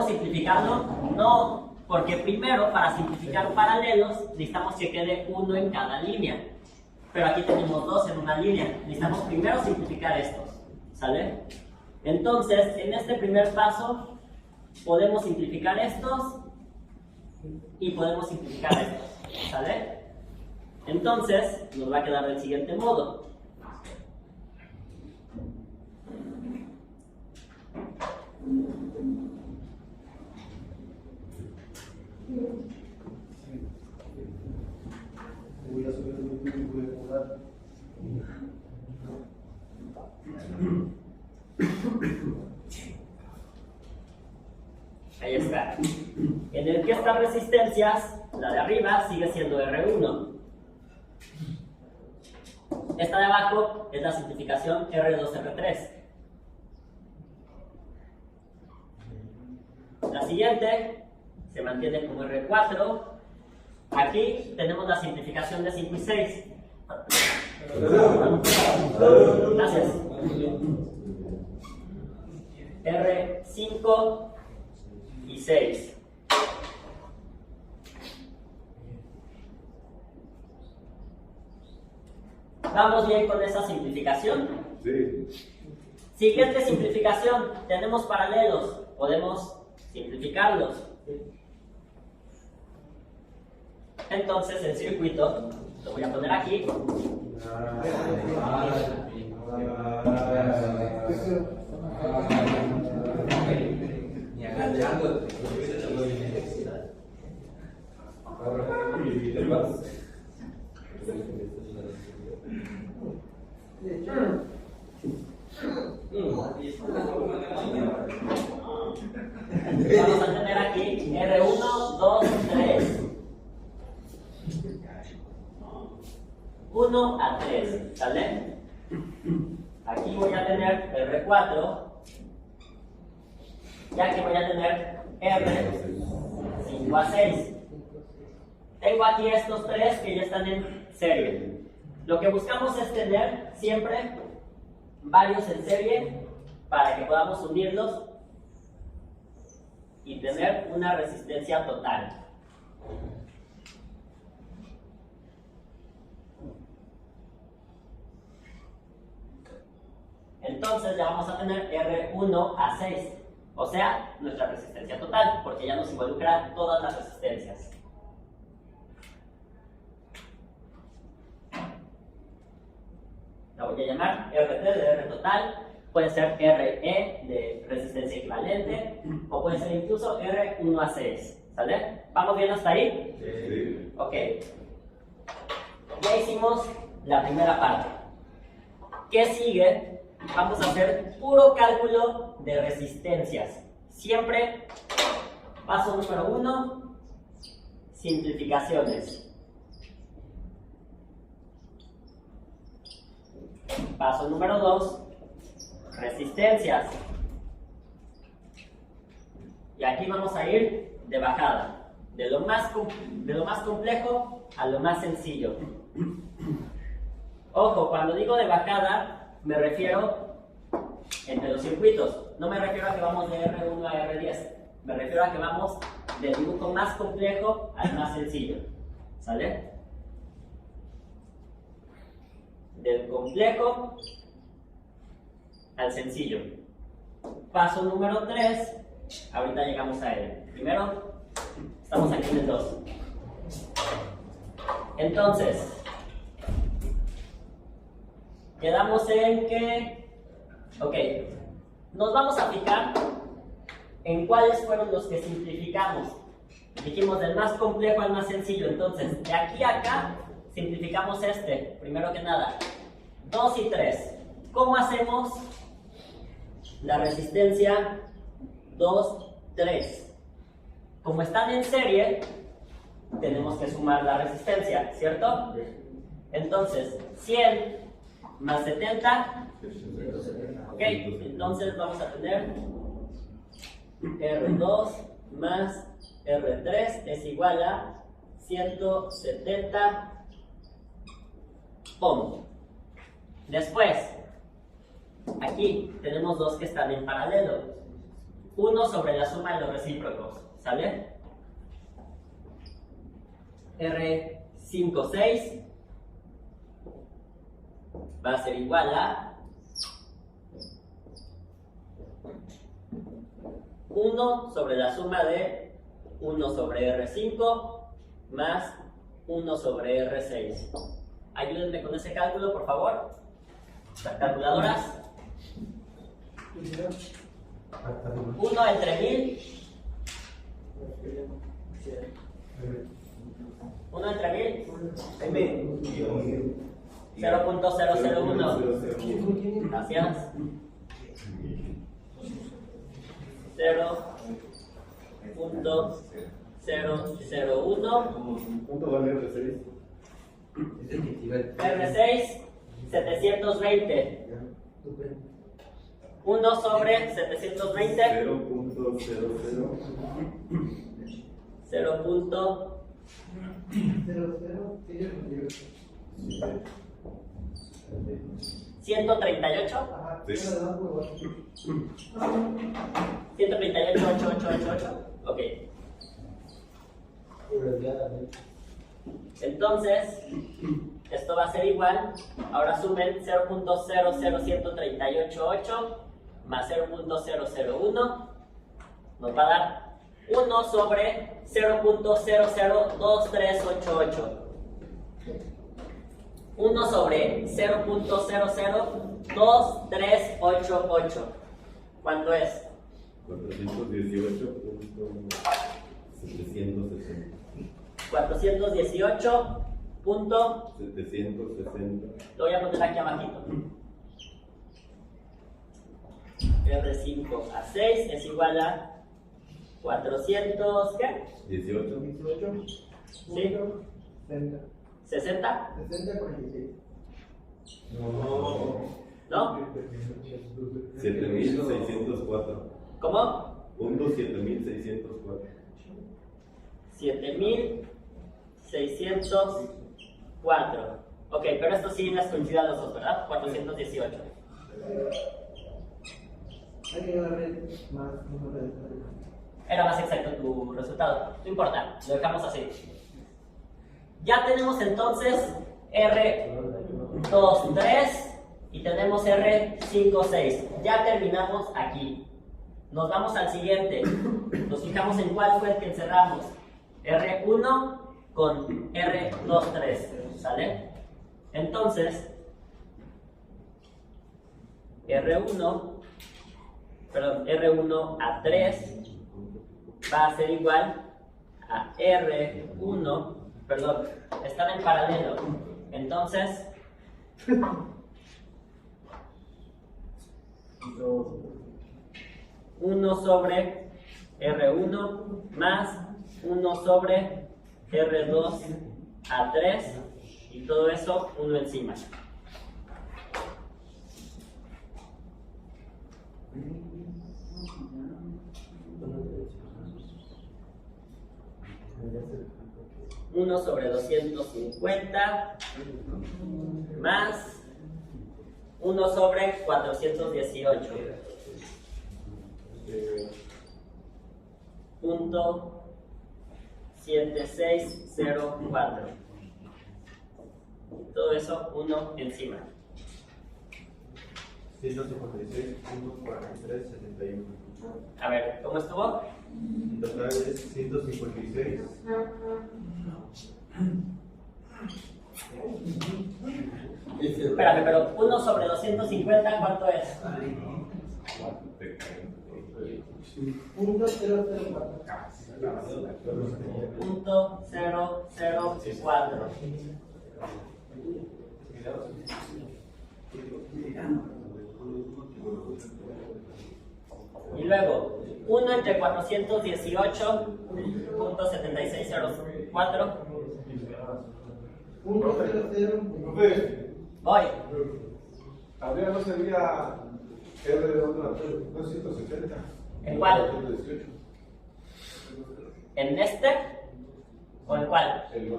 simplificarlo? No, porque primero para simplificar paralelos necesitamos que quede uno en cada línea. Pero aquí tenemos dos en una línea. Necesitamos primero simplificar estos, ¿sale? Entonces, en este primer paso podemos simplificar estos y podemos simplificar estos, ¿sale? Entonces, nos va a quedar del siguiente modo. Voy a subir el YouTube y voy a jugar. Ahí está. En el que estas resistencias, la de arriba sigue siendo R1. Esta de abajo es la simplificación R2-R3. La siguiente se mantiene como R4. Aquí tenemos la simplificación de 5 y 6. Gracias. R5 y 6. ¿Vamos bien con esa simplificación? Sí. Siguiente simplificación. Tenemos paralelos. Podemos simplificarlos. Entonces el circuito lo voy a poner aquí. Vamos a tener aquí R1, 2, 3. 1 a 3, ¿sale? Aquí voy a tener R4. Y aquí voy a tener R5 a 6. Tengo aquí estos tres que ya están en serie. Lo que buscamos es tener siempre varios en serie para que podamos unirlos y tener una resistencia total. Entonces ya vamos a tener R1 a 6, o sea, nuestra resistencia total, porque ya nos involucra todas las resistencias. La voy a llamar RT de R total, puede ser RE de resistencia equivalente, o puede ser incluso R1 a 6, ¿sale? ¿Vamos bien hasta ahí? Sí. Ok. Ya hicimos la primera parte. ¿Qué sigue? Vamos a hacer puro cálculo de resistencias. Siempre, paso número 1, simplificaciones. Paso número 2, resistencias. Y aquí vamos a ir de bajada, de lo más complejo a lo más sencillo. Ojo, cuando digo de bajada, me refiero entre los circuitos. No me refiero a que vamos de R1 a R10. Me refiero a que vamos del dibujo más complejo al más sencillo. ¿Sale? Del complejo al sencillo. Paso número 3. Ahorita llegamos a él. Primero, estamos aquí en el 2. Entonces, quedamos en que, ok, nos vamos a fijar en cuáles fueron los que simplificamos. Dijimos del más complejo al más sencillo, entonces de aquí a acá simplificamos este, primero que nada, 2 y 3. ¿Cómo hacemos la resistencia 2, 3? Como están en serie, tenemos que sumar la resistencia, ¿cierto? Entonces, 100 más 70, ok, entonces vamos a tener R2 más R3 es igual a 170 ohm. Después, aquí tenemos dos que están en paralelo. 1 sobre la suma de los recíprocos, ¿sale? R56 va a ser igual a 1 sobre la suma de 1 sobre R5 más 1 sobre R6. Ayúdenme con ese cálculo, por favor. Calculadoras. 1 entre 1000. 1 entre 1000. 0.001. Gracias. 0.001. ¿Cuánto vale R6? R6, 720. 1 sobre 720. 0.00. 138. 138.8888. Ok. Entonces, esto va a ser igual. Ahora sumen 0.000138 más 0.001. Nos va a dar 1 sobre 0.002388. 1 sobre 0.002388. ¿Cuánto es? 418.760. 418.760. Lo voy a poner aquí abajito. R5 a 6 es igual a 400, ¿qué? 18. ¿Sí? 60. 60-46. ¿No? 7.604. ¿Cómo? Punto 7.604. 7.604. Ok, pero esto sí les coincide a los dos, ¿verdad? 418. Hay que darle más número de Era más exacto tu resultado. No importa, lo dejamos así. Ya tenemos entonces R23 y tenemos R56. Ya terminamos aquí. Nos vamos al siguiente. Nos fijamos en cuál fue el que encerramos. R1 con R23. ¿Sale? Entonces, R1 a 3 va a ser igual a R1, perdón, están en paralelo. Entonces, 1 sobre R1 más 1 sobre R2 a 3 y todo eso 1 encima. Uno sobre 250 más 1 sobre 418. Punto 7604. Todo eso 1 encima. 156.4371. A ver, ¿cómo estuvo? En total es 156. Espérame, pero 1 sobre 250, ¿cuánto es? Punto 004. Punto 004. Y luego, 1 entre 418.7604. Punto 00. Voy. Habría no sería R de 270. ¿En cuál? 218. ¿En este? ¿O en cuál? El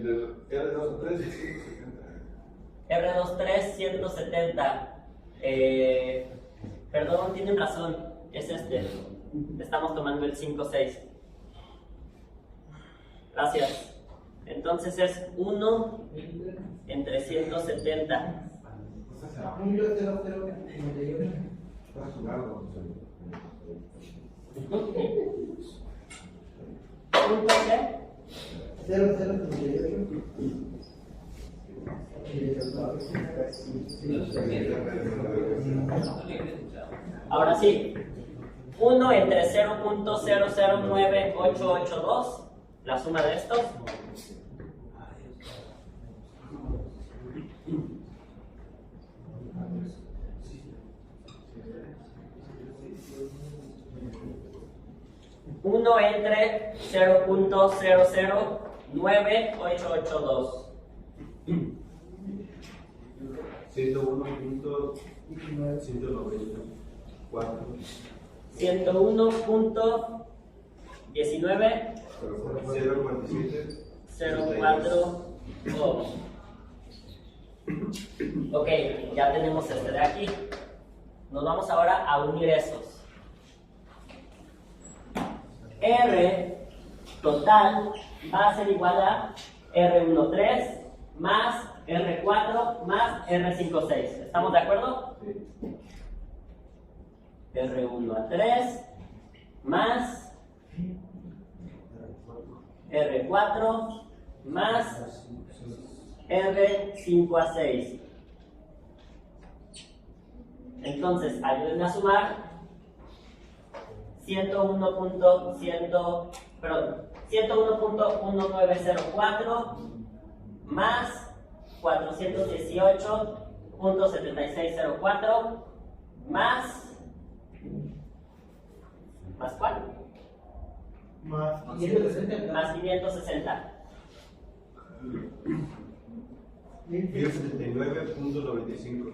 del R23 es 170. R23 170. Perdón, tienen razón. es este. Estamos tomando el 5,6. Gracias. Entonces es 1 entre 170. 1,0098. Está sumado. ¿Punto qué? 0,038. Ahora sí. 1 entre 0.009882. La suma de estos. Uno entre 0.009882. 101.194. 101.19. 047. 04. Ok, ya tenemos este de aquí. Nos vamos ahora a unir esos. R total va a ser igual a R13 más R4 más R56. ¿Estamos de acuerdo? R1A3 más R4 más R5A6. Entonces, ayúdenme a sumar 101.1904 más 418.7604 ¿más cuál? Más 560. Más 560. 1079.95.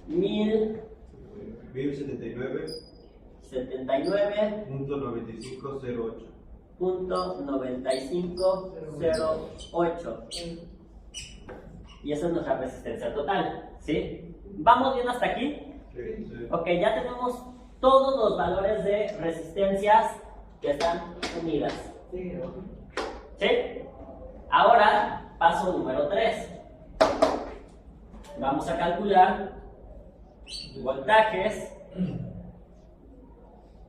1079.9508. 1079.9508. Y esa es nuestra resistencia total, ¿sí? ¿Vamos bien hasta aquí? Sí. Ok, ya tenemos todos los valores de resistencias que están unidas. Sí, ¿Sí? Ahora, paso número 3. Vamos a calcular voltajes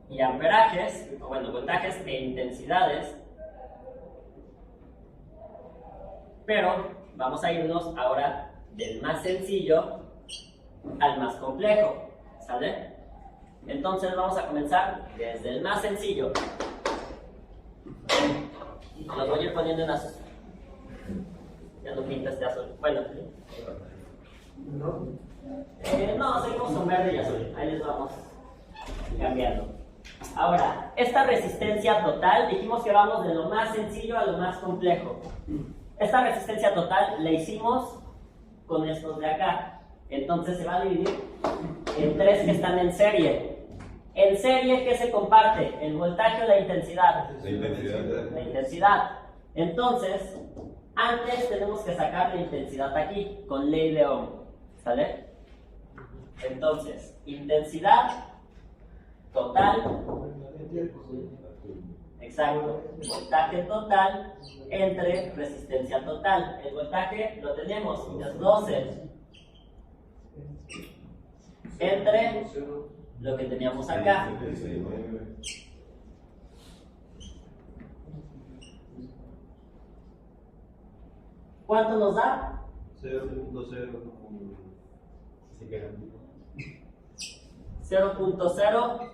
y amperajes, o bueno, voltajes e intensidades. Pero vamos a irnos ahora del más sencillo al más complejo, ¿sale? Entonces vamos a comenzar desde el más sencillo. Los voy a ir poniendo en azul. Ya no pintas de azul. Bueno, no. no, seguimos con verde y azul. Ahí les vamos cambiando. Ahora, esta resistencia total, dijimos que vamos de lo más sencillo a lo más complejo. Esta resistencia total la hicimos con estos de acá. Entonces se va a dividir en 3 que están en serie. En serie, ¿qué se comparte? ¿El voltaje o la intensidad? La intensidad. La intensidad. Entonces, antes tenemos que sacar la intensidad aquí, con ley de Ohm. ¿Sale? Entonces, intensidad total. Exacto. Voltaje total entre resistencia total. El voltaje lo tenemos, es 12. Entre lo que teníamos acá. ¿Cuánto nos da? 0.0. 0.0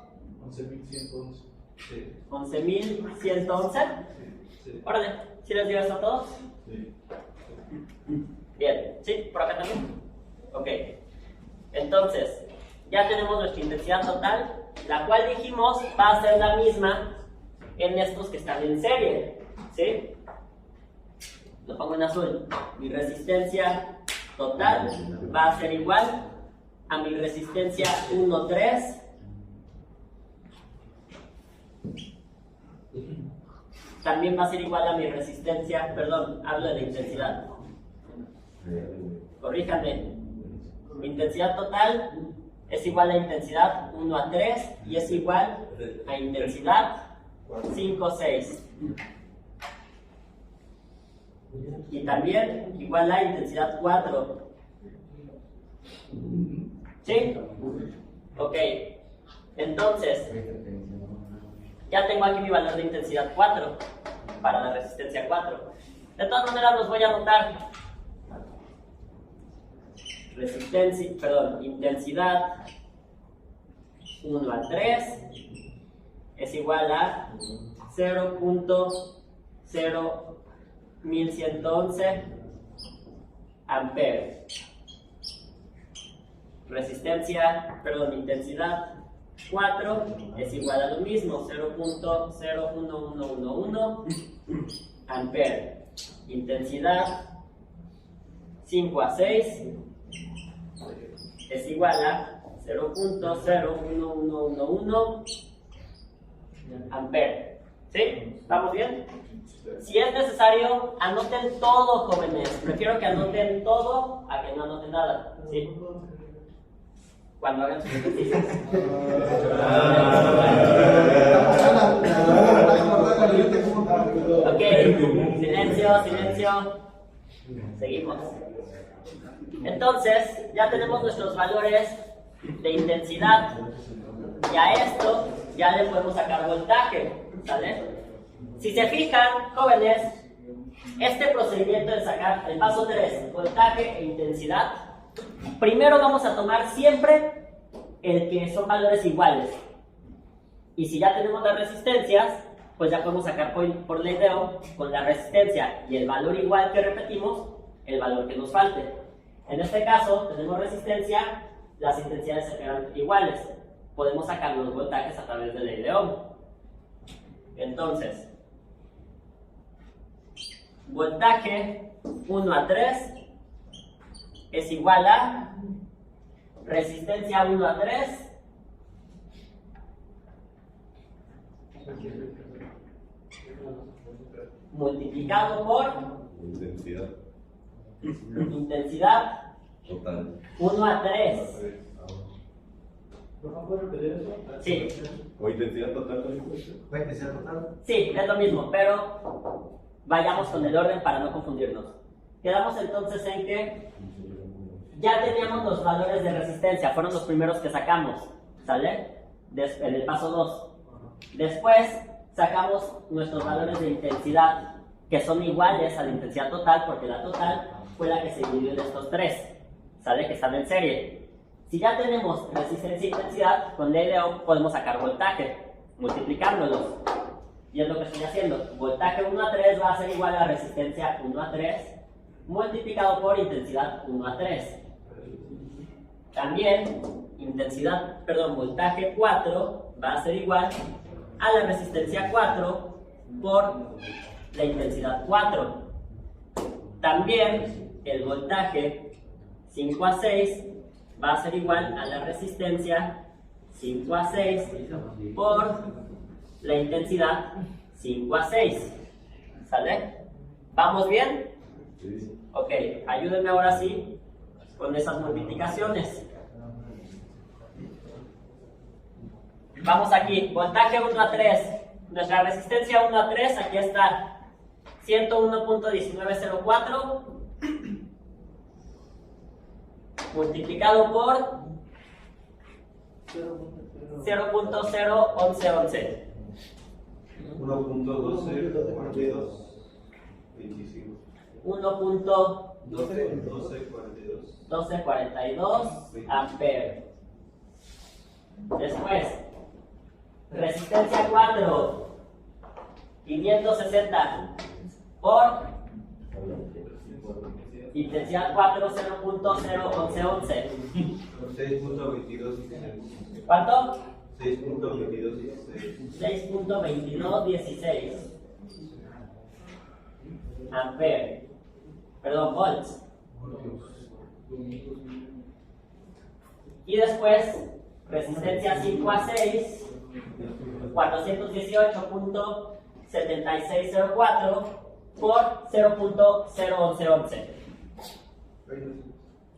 11.111. Sí. 11.111. Sí. Órale, ¿sí les dio eso a todos? Sí. Bien, ¿sí? ¿Por acá también? Ok. Entonces, ya tenemos nuestra intensidad total, la cual dijimos va a ser la misma en estos que están en serie, ¿sí? Lo pongo en azul. Mi resistencia total va a ser igual a mi resistencia 1,3 también va a ser igual a mi resistencia, perdón, hablo de la intensidad. Corríjanme. Intensidad total es igual a intensidad 1 a 3 y es igual a intensidad 5, 6. Y también igual a intensidad 4. ¿Sí? Ok. Entonces, ya tengo aquí mi valor de intensidad 4 para la resistencia 4. De todas maneras los voy a anotar. Intensidad 1 a 3 es igual a 0.0111 amperes. Intensidad 4 es igual a lo mismo, 0.01111 amperes. Intensidad 5 a 6 es igual a 0.01111 amperes. ¿Sí? ¿Vamos bien? Si es necesario, anoten todo, jóvenes. Prefiero que anoten todo a que no anoten nada. ¿Sí? Cuando hagan sus ejercicios. Ok, silencio, silencio. Seguimos. Entonces, ya tenemos nuestros valores de intensidad. Y a esto ya le podemos sacar voltaje. ¿Sale? Si se fijan, jóvenes, este procedimiento de sacar el paso 3, voltaje e intensidad, primero vamos a tomar siempre el que son valores iguales. Y si ya tenemos las resistencias, pues ya podemos sacar por ley de Ohm con la resistencia y el valor igual que repetimos, el valor que nos falte. En este caso, tenemos resistencia, las intensidades se quedan iguales. Podemos sacar los voltajes a través de ley de Ohm. Entonces, voltaje 1 a 3 es igual a resistencia 1 a 3 multiplicado por intensidad Total. 1 a 3. ¿No puedo repetir eso? Sí. ¿O intensidad total también? ¿Puede que sea total? Sí, es lo mismo, pero vayamos con el orden para no confundirnos. Quedamos entonces en que ya teníamos los valores de resistencia, fueron los primeros que sacamos, ¿sale? En el paso 2. Después sacamos nuestros valores de intensidad, que son iguales a la intensidad total, porque la total fue la que se dividió en estos tres, ¿sale? Que están en serie. Si ya tenemos resistencia e intensidad, con ley de Ohm podemos sacar voltaje, multiplicándolos. Y es lo que estoy haciendo. Voltaje 1 a 3 va a ser igual a resistencia 1 a 3, multiplicado por intensidad 1 a 3. También, voltaje 4 va a ser igual a la resistencia 4 por la intensidad 4. También, el voltaje 5 a 6 va a ser igual a la resistencia 5 a 6 por la intensidad 5 a 6. ¿Sale? ¿Vamos bien? Sí. Ok, ayúdenme ahora sí con esas multiplicaciones. Vamos aquí, voltaje 1 a 3. Nuestra resistencia 1 a 3, aquí está 101.1904 multiplicado por 0.01111. 1.1242 25. 1.1242 amperes. Después, resistencia 4, 560 por intensidad 4, 0.01111. 6.2216. ¿Cuánto? 6.2216. 6.2216 amperes. Perdón, volts. Y después, resistencia 5 a 6, 418.7604 por 0.01111.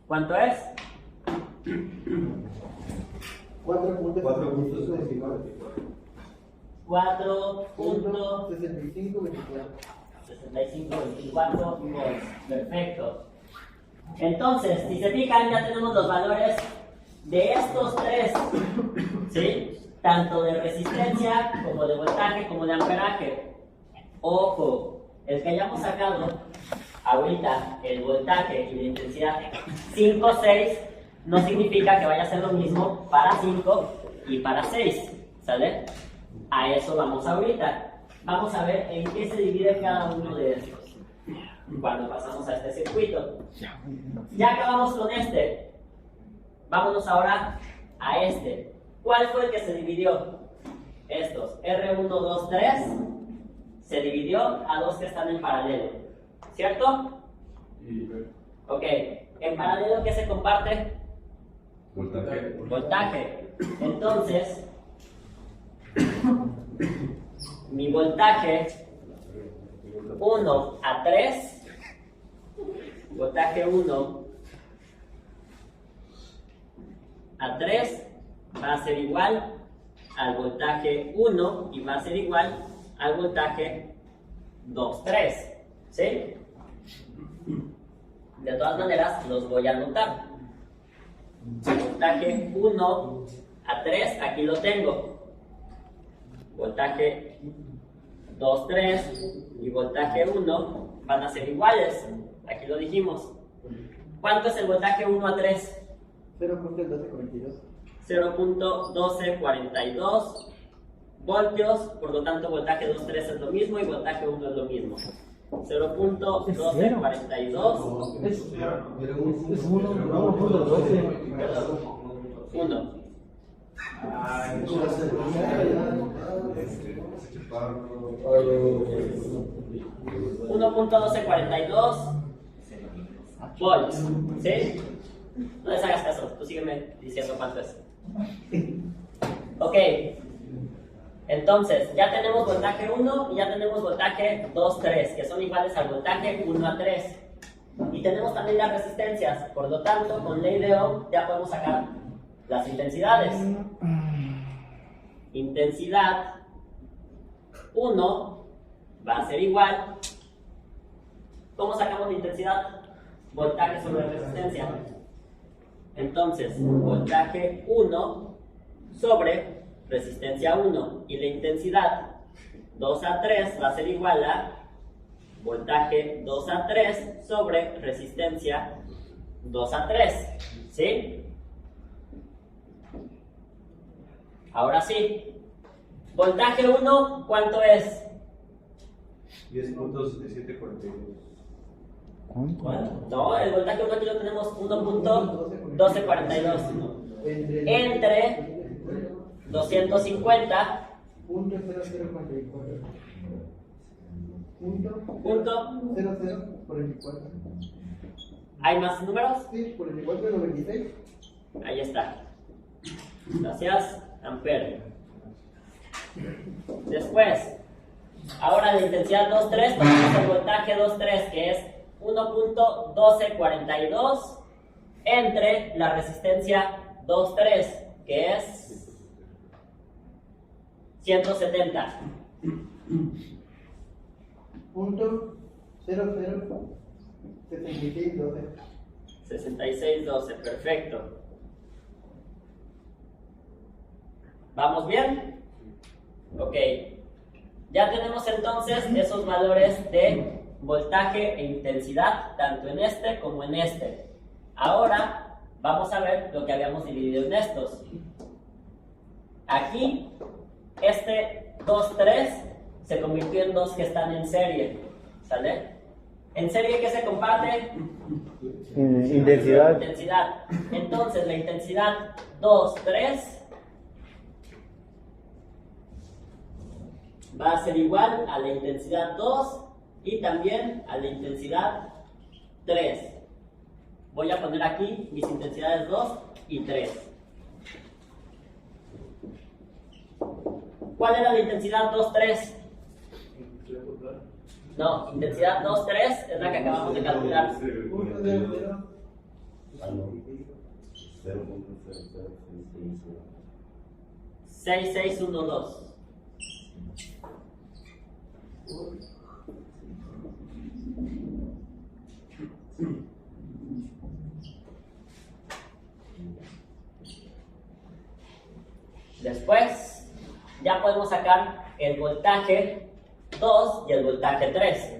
¿Cuánto es? 4.65 4.6524 volts. Perfecto. Entonces, si se fijan, ya tenemos los valores de estos tres, ¿sí? Tanto de resistencia, como de voltaje, como de amperaje. Ojo, el que hayamos sacado ahorita, el voltaje y la intensidad 5, 6, no significa que vaya a ser lo mismo para 5 y para 6, ¿sale? A eso vamos ahorita. Vamos a ver en qué se divide cada uno de estos cuando pasamos a este circuito. Ya acabamos con este. Vámonos ahora a este. ¿Cuál fue el que se dividió? Estos. R1, 2, 3 se dividió a dos que están en paralelo. ¿Cierto? Ok. ¿En paralelo qué se comparte? Voltaje. Voltaje. Entonces, mi voltaje 1 a 3, voltaje 1 a 3 va a ser igual al voltaje 1 y va a ser igual al voltaje 2, 3, ¿sí? De todas maneras, los voy a anotar. Voltaje 1 a 3, aquí lo tengo. Voltaje 2, 3 y voltaje 1 van a ser iguales. Aquí lo dijimos. ¿Cuánto es el voltaje 1 a 3? 0.1242. 0.1242 voltios, por lo tanto voltaje 2, 3 es lo mismo y voltaje 1 es lo mismo. 0.1242 Es 1.12. 1. 1.1242 volts, ¿sí? No les hagas caso, tú sígueme diciendo cuánto es. Ok, entonces ya tenemos voltaje 1 y ya tenemos voltaje 2, 3, que son iguales al voltaje 1 a 3. Y tenemos también las resistencias, por lo tanto, con ley de Ohm ya podemos sacar las intensidades. Intensidad 1 va a ser igual. ¿Cómo sacamos la intensidad? Voltaje sobre resistencia. Entonces, voltaje 1 sobre resistencia 1. Y la intensidad 2 a 3 va a ser igual a voltaje 2 a 3 sobre resistencia 2 a 3. ¿Sí? Ahora sí. Voltaje 1, ¿cuánto es? 10.7742. No, el voltaje 1 aquí lo tenemos 1.1242 entre 250 Punto 0044. punto. 0044. ¿Hay más números? Sí, 44.96. Ahí está. Gracias, ampere. Después, ahora la intensidad 2.3, tenemos el voltaje 2.3 que es 1.1242 entre la resistencia 2.3 que es 170. Punto 007612. 6612, perfecto. ¿Vamos bien? Ok. Ya tenemos entonces esos valores de voltaje e intensidad, tanto en este como en este. Ahora vamos a ver lo que habíamos dividido en estos. Aquí, este 2, 3 se convirtió en dos que están en serie. ¿Sale? ¿En serie qué se comparte? Intensidad. Intensidad. Entonces la intensidad 2, 3 va a ser igual a la intensidad 2 y también a la intensidad 3. Voy a poner aquí mis intensidades 2 y 3. ¿Cuál era la intensidad 2, 3? No, intensidad 2, 3 es la que acabamos de calcular. Punto 00. 6612. Después, ya podemos sacar el voltaje 2 y el voltaje 3.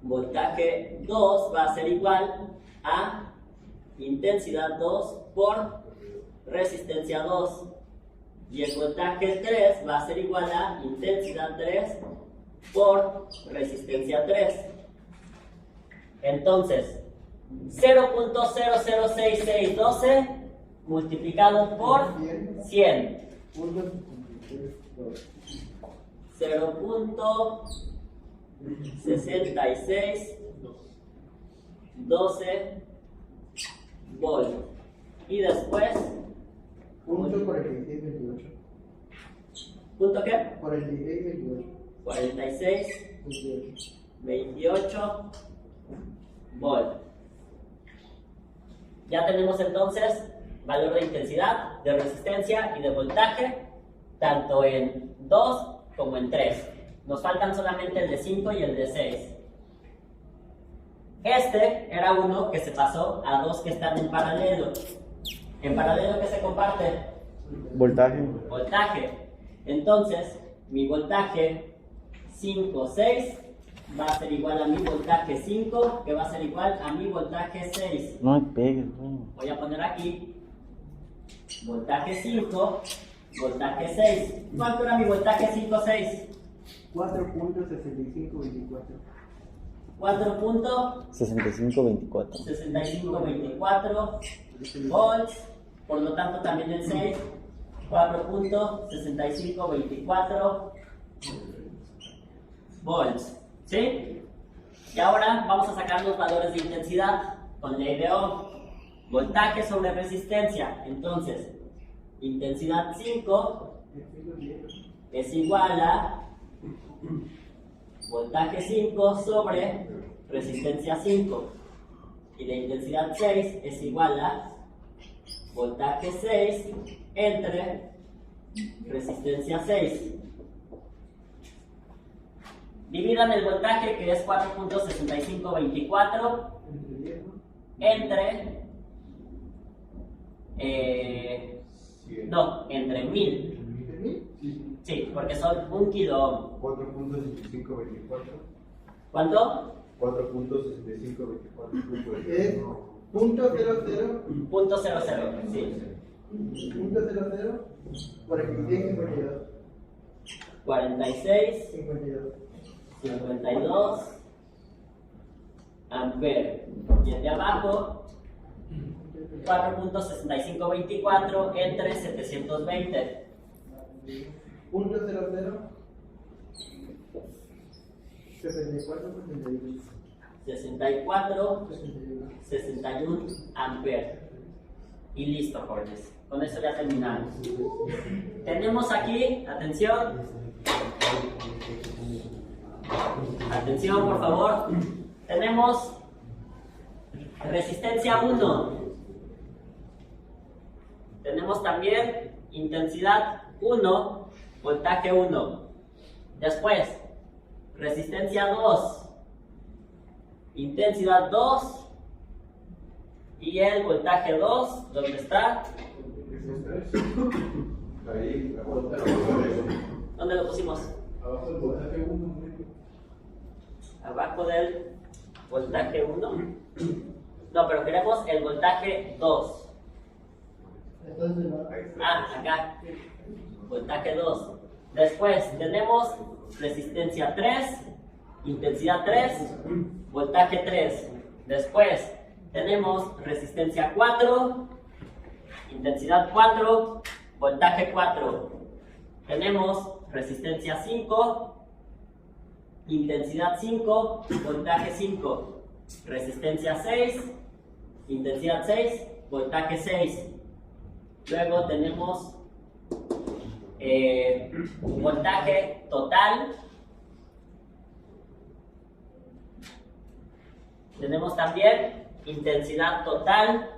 Voltaje 2 va a ser igual a intensidad 2 por resistencia 2. Y el voltaje 3 va a ser igual a intensidad 3 por resistencia 3. Entonces, 0.006612 multiplicado por 100. 0.6612 volt. Y después, Punto 4628. ¿punto qué? 4628. 4628 volt. Ya tenemos entonces valor de intensidad, de resistencia y de voltaje, tanto en 2 como en 3. Nos faltan solamente el de 5 y el de 6. Este era uno que se pasó a dos que están en paralelo. ¿En paralelo qué se comparte? Voltaje. Voltaje. Entonces, mi voltaje 5, 6 va a ser igual a mi voltaje 5, que va a ser igual a mi voltaje 6. No me pegues, güey. Voy a poner aquí voltaje 5, voltaje 6. ¿Cuánto era mi voltaje 5, 6? 4.6524. 4.6524 6524. volts. Por lo tanto, también el 6, 4.6524 volts. ¿Sí? Y ahora vamos a sacar los valores de intensidad con ley de Ohm. Voltaje sobre resistencia. Entonces, intensidad 5 es igual a voltaje 5 sobre resistencia 5. Y la intensidad 6 es igual a voltaje 6 entre resistencia 6. Dividan el voltaje, que es 4.6524, entre entre 1000. Sí, porque son 1 kilo ohm. 4.6524. ¿Cuánto? 4.6524. Es punto 00. Punto 00, sí. Punto 00. 4652. 46, 52. 52 amperes. Y el de abajo, 4.6524 entre 720. Punto 00. 64, 61. 64, 61 amperes. Y listo, jóvenes. Con eso ya terminamos. Tenemos aquí, atención. Atención, por favor. Tenemos resistencia 1. Tenemos también intensidad 1, voltaje 1. Después, resistencia 2, intensidad 2 y el voltaje 2, ¿dónde está? Ahí, ¿Dónde lo pusimos? abajo del voltaje 1. Abajo del voltaje 1. No, pero queremos el voltaje 2. Entonces, Acá. Voltaje 2. Después tenemos resistencia 3, intensidad 3, voltaje 3. Después tenemos resistencia 4, intensidad 4, voltaje 4. Tenemos resistencia 5, intensidad 5, voltaje 5. Resistencia 6, intensidad 6, voltaje 6. Luego tenemos voltaje total. Tenemos también intensidad total.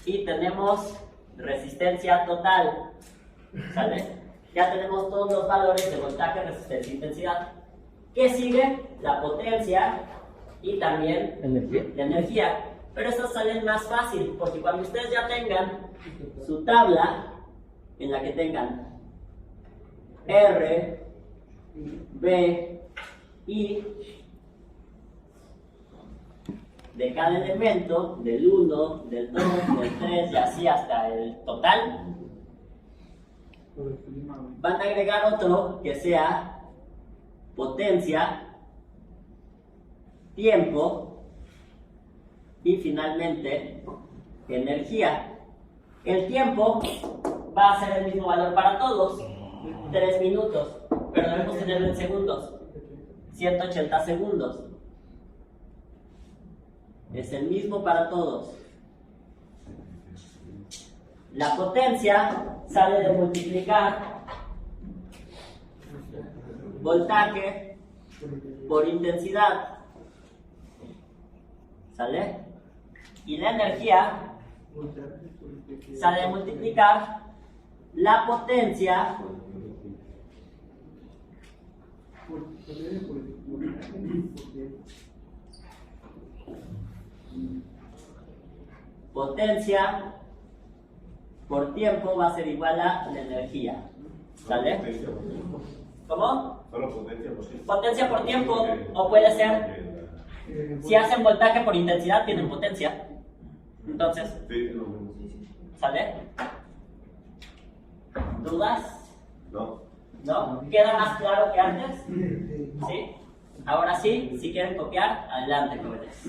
y tenemos resistencia total. ¿Sale? Ya tenemos todos los valores de voltaje, resistencia e intensidad. ¿Qué sigue? La potencia y también Energía. la energía. Pero estas salen más fácil, porque cuando ustedes ya tengan su tabla en la que tengan R, B, I de cada elemento, del 1, del 2, del 3 y así hasta el total, van a agregar otro que sea potencia, tiempo y finalmente energía. El tiempo va a ser el mismo valor para todos, 3 minutos, pero debemos tenerlo en segundos, 180 segundos. Es el mismo para todos. La potencia sale de multiplicar voltaje por intensidad. ¿Sale? Y la energía sale de multiplicar la potencia por tiempo va a ser igual a la energía. ¿Sale? Potencia por tiempo. ¿Cómo? Solo potencia por tiempo. Potencia por tiempo, o puede ser, si hacen voltaje por intensidad, tienen potencia. Entonces, Sí, es lo mismo. ¿sale? ¿Dudas? No. ¿No? ¿Queda más claro que antes? ¿Sí? Ahora sí, si quieren copiar, adelante, jóvenes.